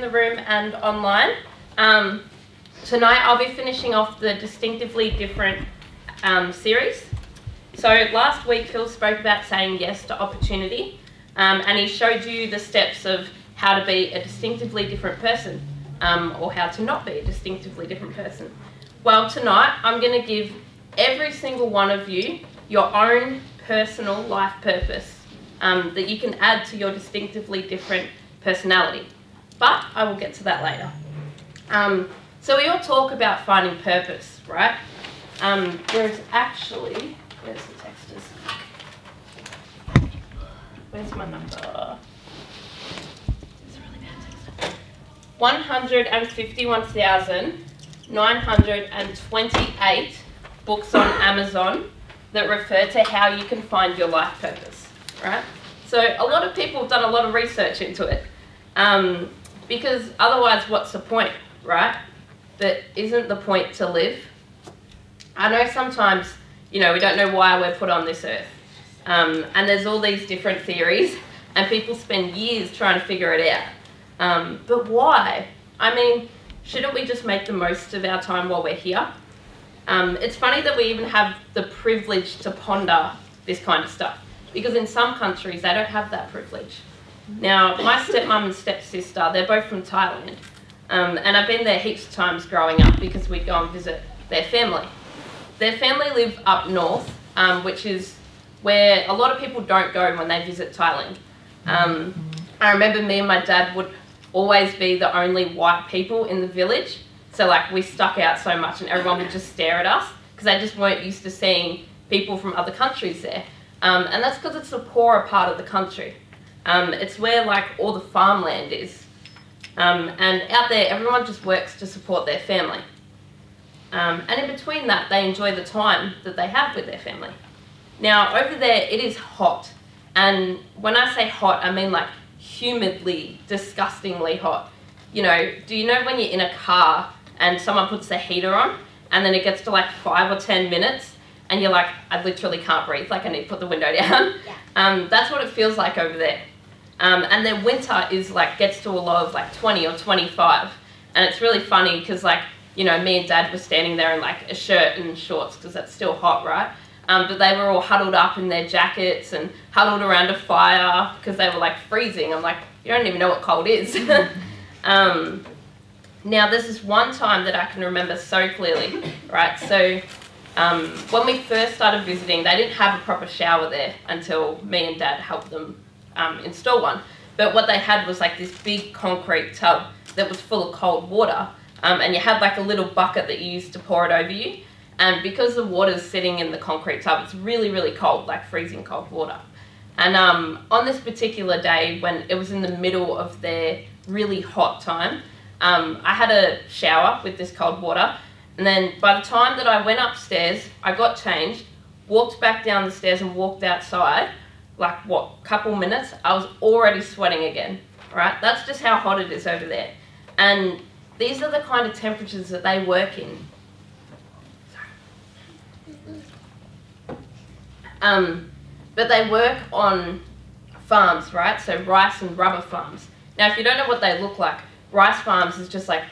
the room and online. Tonight I'll be finishing off the Distinctively Different series. So last week Phil spoke about saying yes to opportunity, and he showed you the steps of how to be a distinctively different person, or how to not be a distinctively different person. Well, tonight I'm going to give every single one of you your own personal life purpose that you can add to your distinctively different personality. But I will get to that later. So we all talk about finding purpose, right? There's actually, where's the texters? Where's my number? It's a really bad texter. 151,928 books on Amazon that refer to how you can find your life purpose, right? So a lot of people have done a lot of research into it, because otherwise what's the point, right? But isn't the point to live? I know sometimes, you know, we don't know why we're put on this earth, and there's all these different theories, and people spend years trying to figure it out. But why? I mean, shouldn't we just make the most of our time while we're here? It's funny that we even have the privilege to ponder this kind of stuff, because in some countries they don't have that privilege. Now, my stepmom and stepsister, they're both from Thailand, and I've been there heaps of times growing up because we'd go and visit their family. Their family live up north, which is where a lot of people don't go when they visit Thailand. I remember me and my dad would always be the only white people in the village. So like we stuck out so much and everyone would just stare at us because they just weren't used to seeing people from other countries there. And that's because it's the poorer part of the country. It's where like all the farmland is. And out there everyone just works to support their family. And in between that they enjoy the time that they have with their family. Now over there it is hot. And when I say hot I mean like humidly, disgustingly hot. You know, do you know when you're in a car and someone puts the heater on and then it gets to like 5 or 10 minutes and you're like, I literally can't breathe, like I need to put the window down. Yeah. That's what it feels like over there. And their winter is like, gets to a low of like 20 or 25. And it's really funny because like, you know, me and Dad were standing there in like a shirt and shorts because that's still hot, right? But they were all huddled up in their jackets and huddled around a fire because they were like freezing. I'm like, you don't even know what cold is. Now this is one time that I can remember so clearly, right? So when we first started visiting, they didn't have a proper shower there until me and Dad helped them install one. But what they had was like this big concrete tub that was full of cold water, and you had like a little bucket that you used to pour it over you. And because the water's sitting in the concrete tub, it's really, really cold, like freezing cold water. And on this particular day, when it was in the middle of their really hot time, I had a shower with this cold water. And then by the time that I went upstairs, I got changed, walked back down the stairs and walked outside, like what, couple minutes, I was already sweating again, right? That's just how hot it is over there. And these are the kind of temperatures that they work in. But they work on farms, right? So rice and rubber farms. Now, if you don't know what they look like, rice farms is just like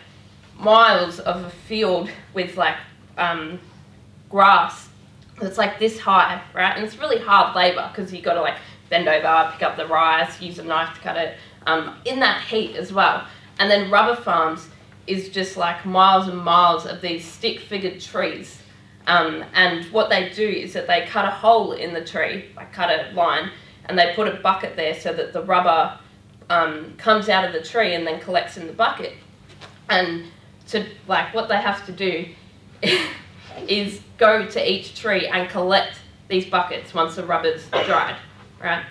miles of a field with like grass that's like this high, right? And it's really hard labor because you got to like bend over, pick up the rice, use a knife to cut it, in that heat as well. And then rubber farms is just like miles and miles of these stick-figured trees. And what they do is that they cut a hole in the tree, like cut a line, and they put a bucket there so that the rubber comes out of the tree and then collects in the bucket. And to like what they have to do is go to each tree and collect these buckets once the rubber's dried, right?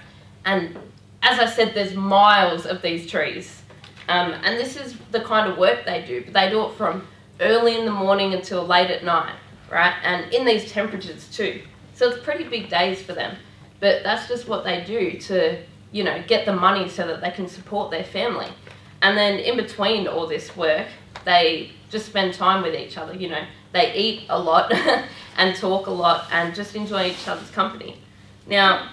And as I said, there's miles of these trees. And this is the kind of work they do, but they do it from early in the morning until late at night, right? And in these temperatures too. So it's pretty big days for them. But that's just what they do to, you know, get the money so that they can support their family. And then in between all this work, they just spend time with each other, you know. They eat a lot and talk a lot and just enjoy each other's company. Now,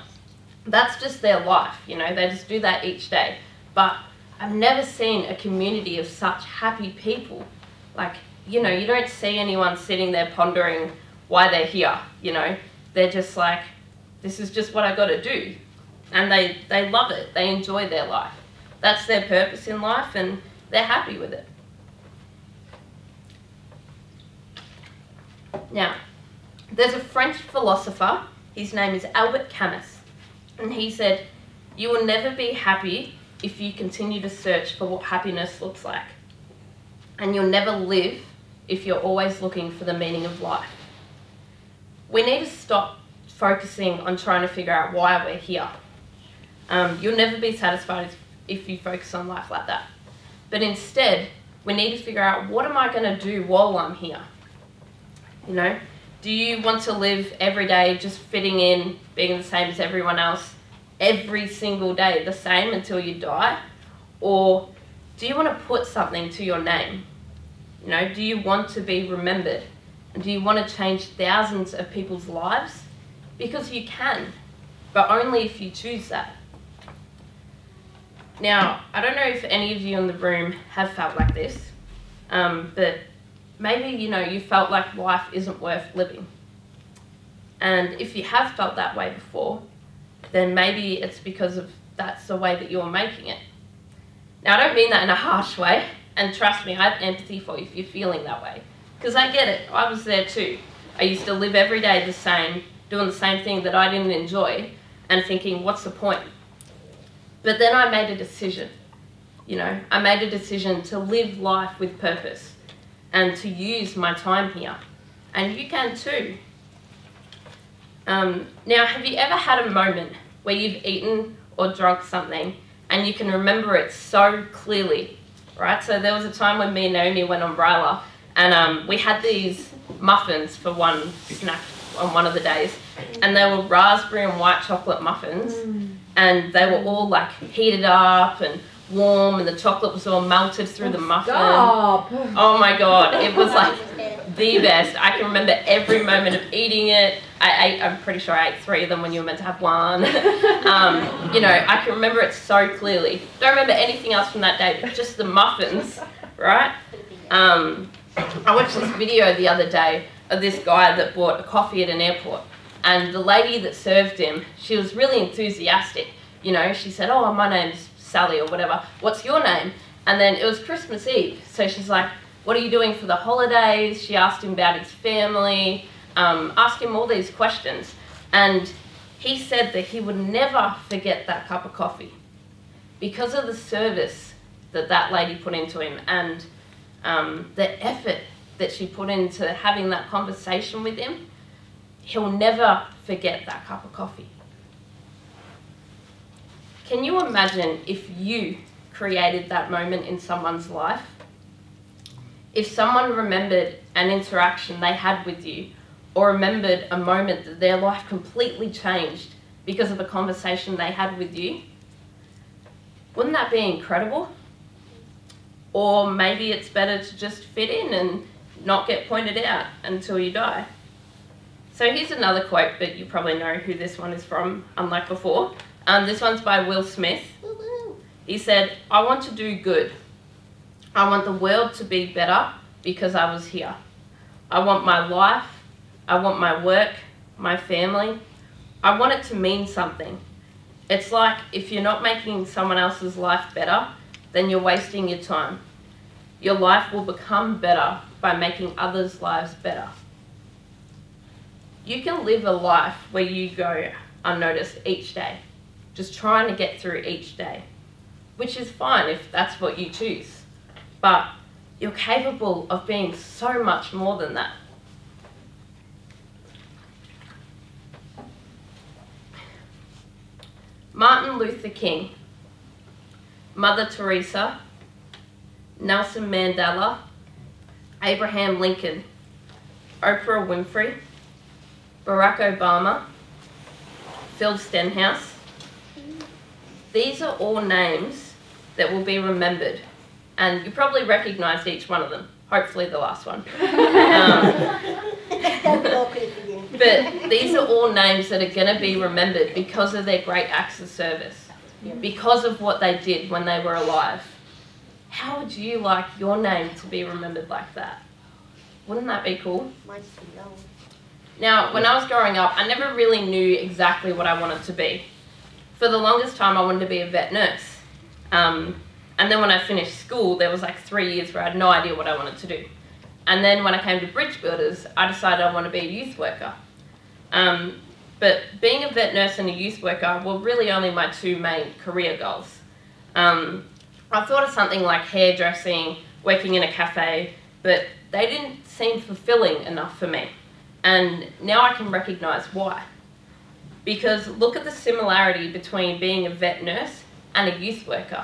that's just their life, you know. They just do that each day. But I've never seen a community of such happy people. Like, you know, you don't see anyone sitting there pondering why they're here, you know. They're just like, this is just what I got to do. And they love it. They enjoy their life. That's their purpose in life, and they're happy with it. Now, there's a French philosopher. His name is Albert Camus. And he said, you will never be happy if you continue to search for what happiness looks like. And you'll never live if you're always looking for the meaning of life. We need to stop focusing on trying to figure out why we're here. You'll never be satisfied if you focus on life like that. But instead, we need to figure out, what am I going to do while I'm here? You know, do you want to live every day just fitting in, being the same as everyone else, every single day the same until you die? Or do you want to put something to your name? You know, do you want to be remembered? And do you want to change thousands of people's lives? Because you can, but only if you choose that. Now, I don't know if any of you in the room have felt like this, but maybe, you know, you felt like life isn't worth living. And if you have felt that way before, then maybe it's because of that's the way that you're making it. Now, I don't mean that in a harsh way, and trust me, I have empathy for you if you're feeling that way. Because I get it, I was there too. I used to live every day the same, doing the same thing that I didn't enjoy, and thinking, what's the point? But then I made a decision, you know, I made a decision to live life with purpose and to use my time here. And you can too. Now, have you ever had a moment where you've eaten or drunk something and you can remember it so clearly, right? So there was a time when me and Naomi went on Bryla, and we had these muffins for one snack on one of the days, and they were raspberry and white chocolate muffins, and they were all like heated up and warm, and the chocolate was all melted through the muffin. Stop. Oh my God, it was like the best. I can remember every moment of eating it. I'm pretty sure I ate 3 of them when you were meant to have 1. You know, I can remember it so clearly. Don't remember anything else from that day, but just the muffins, right? I watched this video the other day of this guy that bought a coffee at an airport, and the lady that served him, she was really enthusiastic. You know, she said, oh, my name's Sally or whatever. What's your name? And then it was Christmas Eve. So she's like, what are you doing for the holidays? She asked him about his family, asked him all these questions. And he said that he would never forget that cup of coffee because of the service that that lady put into him, and the effort that she put into having that conversation with him. He'll never forget that cup of coffee. Can you imagine if you created that moment in someone's life? If someone remembered an interaction they had with you, or remembered a moment that their life completely changed because of a conversation they had with you, wouldn't that be incredible? Or maybe it's better to just fit in and not get pointed out until you die. So here's another quote, but you probably know who this one is from, unlike before. This one's by Will Smith. He said, I want to do good. I want the world to be better because I was here. I want my life, I want my work, my family. I want it to mean something. It's like if you're not making someone else's life better, then you're wasting your time. Your life will become better by making others' lives better. You can live a life where you go unnoticed each day, just trying to get through each day, which is fine if that's what you choose. But you're capable of being so much more than that. Martin Luther King, Mother Teresa, Nelson Mandela, Abraham Lincoln, Oprah Winfrey, Barack Obama, Phil Stenhouse. These are all names that will be remembered, and you probably recognised each one of them, hopefully the last one. But these are all names that are going to be remembered because of their great acts of service, because of what they did when they were alive. How would you like your name to be remembered like that? Wouldn't that be cool? Mine's too young. Now, when I was growing up, I never really knew exactly what I wanted to be. For the longest time, I wanted to be a vet nurse. And then when I finished school, there was like 3 years where I had no idea what I wanted to do. And then when I came to Bridge Builders, I decided I want to be a youth worker. But being a vet nurse and a youth worker were really only my two main career goals. I thought of something like hairdressing, working in a cafe, but they didn't seem fulfilling enough for me. And now I can recognise why. Because look at the similarity between being a vet nurse and a youth worker.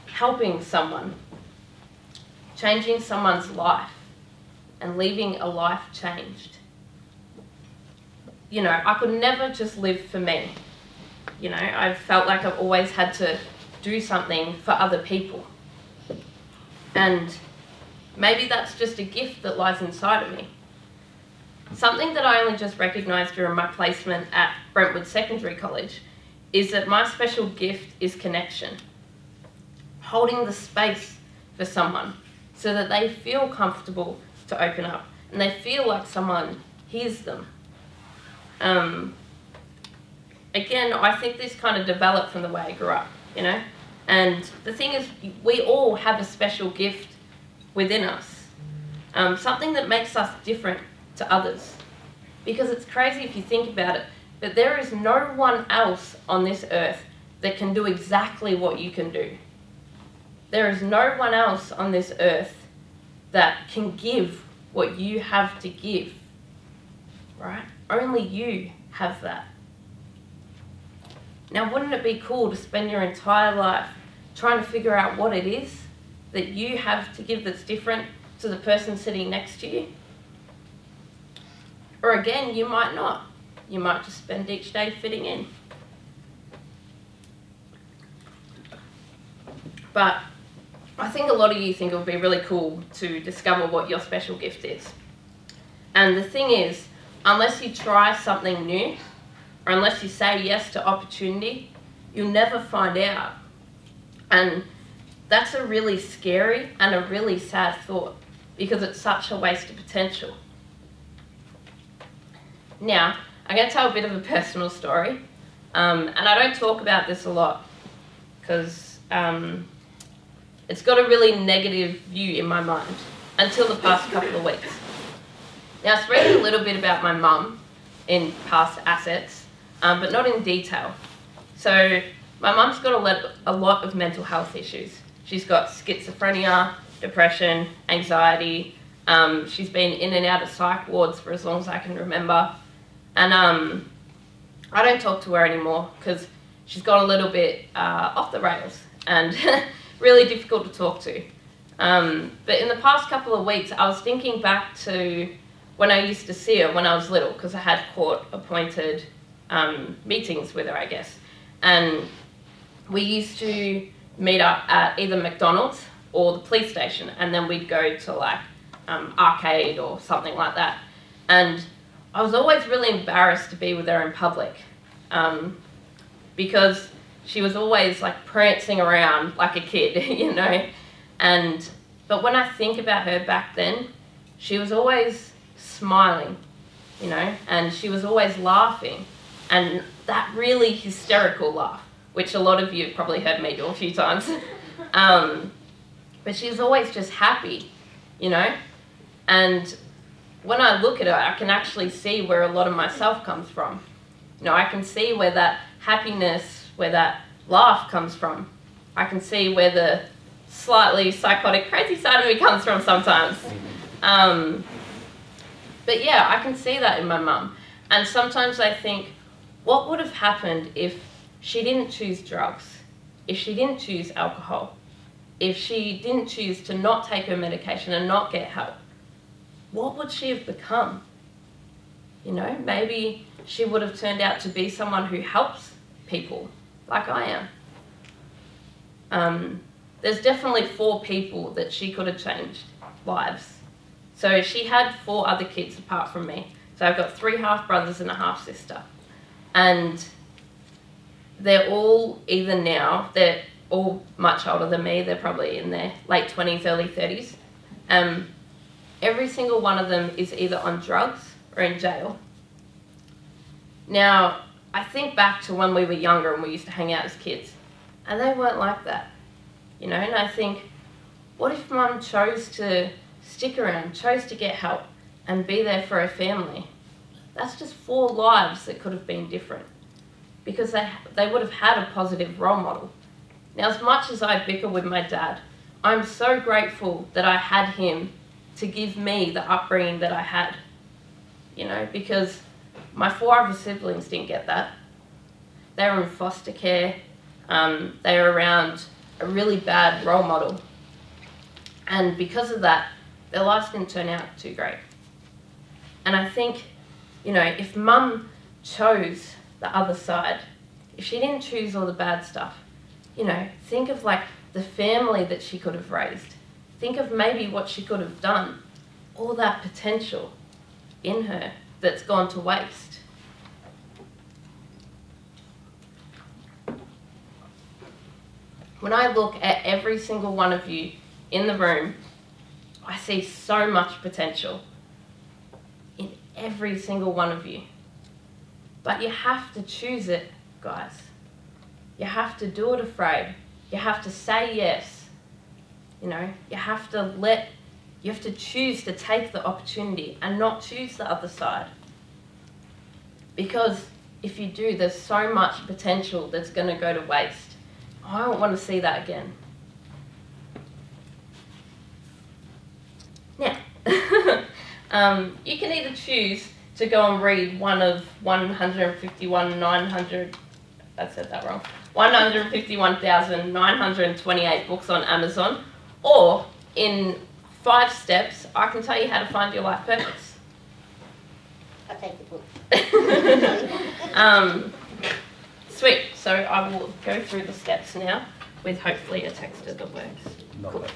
Helping someone, changing someone's life, and leaving a life changed. You know, I could never just live for me. You know, I felt like I've always had to do something for other people. And maybe that's just a gift that lies inside of me. Something that I only just recognised during my placement at Brentwood Secondary College is that my special gift is connection. Holding the space for someone so that they feel comfortable to open up and they feel like someone hears them. Again, I think this kind of developed from the way I grew up, you know? And the thing is, we all have a special gift within us. Something that makes us different to others. Because it's crazy if you think about it, but there is no one else on this earth that can do exactly what you can do. There is no one else on this earth that can give what you have to give, right? Only you have that. Now, wouldn't it be cool to spend your entire life trying to figure out what it is that you have to give that's different to the person sitting next to you? Or again, you might not. You might just spend each day fitting in. But I think a lot of you think it would be really cool to discover what your special gift is. And the thing is, unless you try something new, or unless you say yes to opportunity, you'll never find out. And that's a really scary and a really sad thought, because it's such a waste of potential. Now, I'm going to tell a bit of a personal story, and I don't talk about this a lot, because it's got a really negative view in my mind, until the past couple of weeks. Now, I was reading a little bit about my mum in past assets, but not in detail. So, my mum's got a lot of mental health issues. She's got schizophrenia, depression, anxiety. She's been in and out of psych wards for as long as I can remember. And I don't talk to her anymore because she's got a little bit off the rails and really difficult to talk to. But in the past couple of weeks, I was thinking back to when I used to see her when I was little, because I had court-appointed meetings with her, I guess. And we used to meet up at either McDonald's or the police station, and then we'd go to like arcade or something like that. And I was always really embarrassed to be with her in public, because she was always like prancing around like a kid, you know. But when I think about her back then, she was always smiling, you know, and she was always laughing, and that really hysterical laugh, which a lot of you have probably heard me do a few times. But she was always just happy, you know. And when I look at her, I can actually see where a lot of myself comes from. You know, I can see where that happiness, where that laugh comes from. I can see where the slightly psychotic, crazy side of me comes from sometimes. But yeah, I can see that in my mum. And sometimes I think, what would have happened if she didn't choose drugs? If she didn't choose alcohol? If she didn't choose to not take her medication and not get help? What would she have become? You know, maybe she would have turned out to be someone who helps people, like I am. There's definitely 4 people that she could have changed lives. So she had 4 other kids apart from me. So I've got 3 half-brothers and a half-sister. And they're all either now, they're all much older than me. They're probably in their late 20s, early 30s. Every single one of them is either on drugs or in jail. Now, I think back to when we were younger and we used to hang out as kids, and they weren't like that, you know, and I think, what if Mum chose to stick around, chose to get help and be there for her family? That's just 4 lives that could have been different, because they would have had a positive role model. Now, as much as I bicker with my dad, I'm so grateful that I had him to give me the upbringing that I had, you know, because my 4 other siblings didn't get that. They were in foster care. They were around a really bad role model. And because of that, their lives didn't turn out too great. And I think, you know, if Mum chose the other side, if she didn't choose all the bad stuff, you know, think of like the family that she could have raised. Think of maybe what she could have done. All that potential in her that's gone to waste. When I look at every single one of you in the room, I see so much potential in every single one of you. But you have to choose it, guys. You have to do it afraid. You have to say yes. You know, you have to choose to take the opportunity and not choose the other side. Because if you do, there's so much potential that's going to go to waste. I don't want to see that again. Now, you can either choose to go and read one of 151,928 books on Amazon, or in 5 steps, I can tell you how to find your life purpose. I'll take the book. Sweet. So I will go through the steps now with hopefully a texter that works. Cool.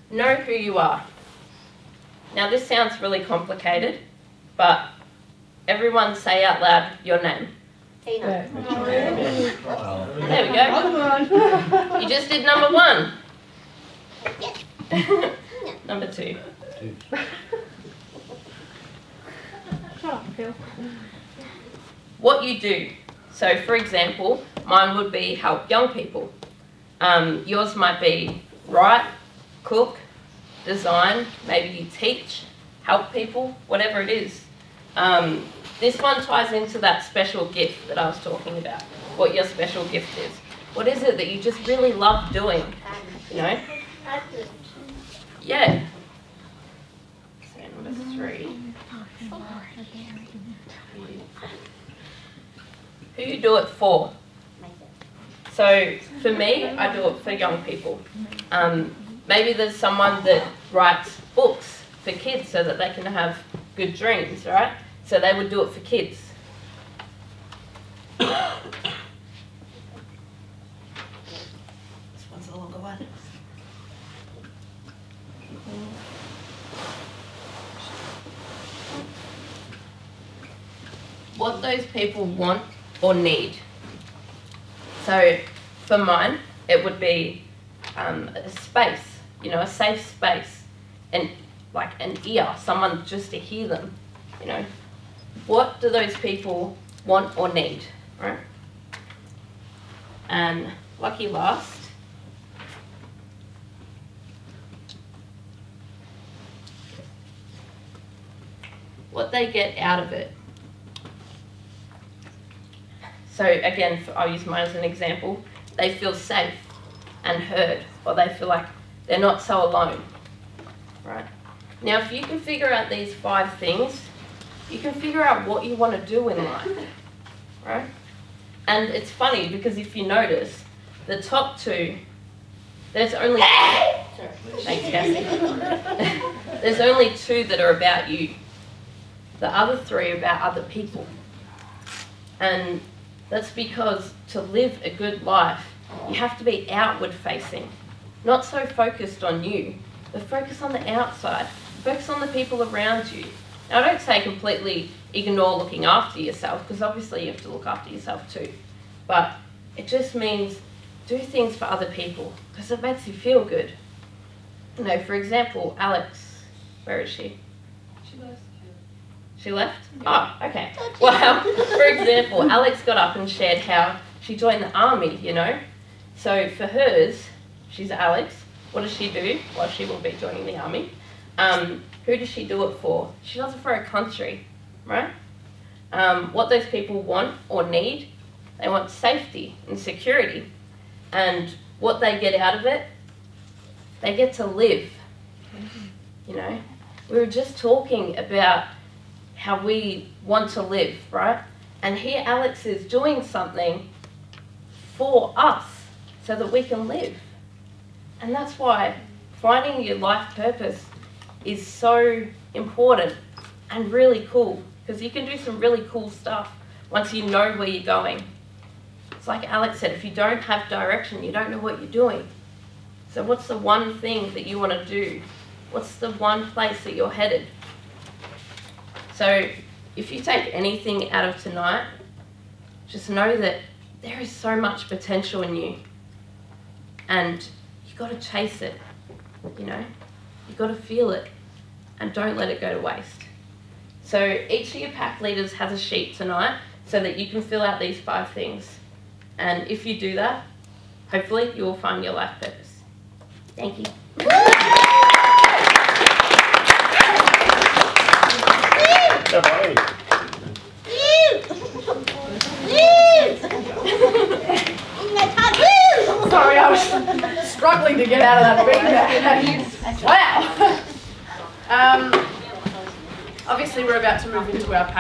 Know who you are. Now this sounds really complicated, but everyone say out loud your name. Tina. There we go. You just did number 1. Yes. Number 2. Shut up, Phil. What you do. So for example, mine would be help young people. Yours might be write, cook, design, maybe you teach, help people, whatever it is. This one ties into that special gift that I was talking about, what your special gift is. What is it that you just really love doing, you know? Yeah. So number 3. Who you do it for? So for me, I do it for young people. Maybe there's someone that writes books for kids so that they can have good dreams, right? So they would do it for kids. This one's a longer one. What those people want or need. So for mine, it would be a space, you know, a safe space, and like an ear, someone just to hear them, you know. What do those people want or need, right? And lucky last, what they get out of it. So again, I'll use mine as an example. They feel safe and heard, or they feel like they're not so alone, right? Now, if you can figure out these 5 things, you can figure out what you want to do in life, right? And it's funny because if you notice, the top 2, there's only... Thanks, Cassie. There's only 2 that are about you. The other 3 are about other people. And that's because to live a good life, you have to be outward facing, not so focused on you, but focus on the outside. Focus on the people around you. Now, I don't say completely ignore looking after yourself, because obviously you have to look after yourself too. But it just means do things for other people, because it makes you feel good. You know, for example, Alex, where is she? She left. She left? Oh, okay. Well, for example, Alex got up and shared how she joined the army, you know. So for hers, she's Alex. What does she do? Well, she will be joining the army. Who does she do it for? She does it for her country, right? What those people want or need, they want safety and security. And what they get out of it, they get to live, you know. We were just talking about how we want to live, right? And here Alex is doing something for us so that we can live. And that's why finding your life purpose is so important and really cool, because you can do some really cool stuff once you know where you're going. It's like Alex said, if you don't have direction, you don't know what you're doing. So what's the one thing that you want to do? What's the one place that you're headed? So if you take anything out of tonight, just know that there is so much potential in you, and you've got to chase it, you know? You've got to feel it, and don't let it go to waste. So each of your pack leaders has a sheet tonight so that you can fill out these 5 things. And if you do that, hopefully you will find your life purpose. Thank you. Sorry, I was struggling to get out of that beanbag. Wow. Obviously, we're about to move into our pack.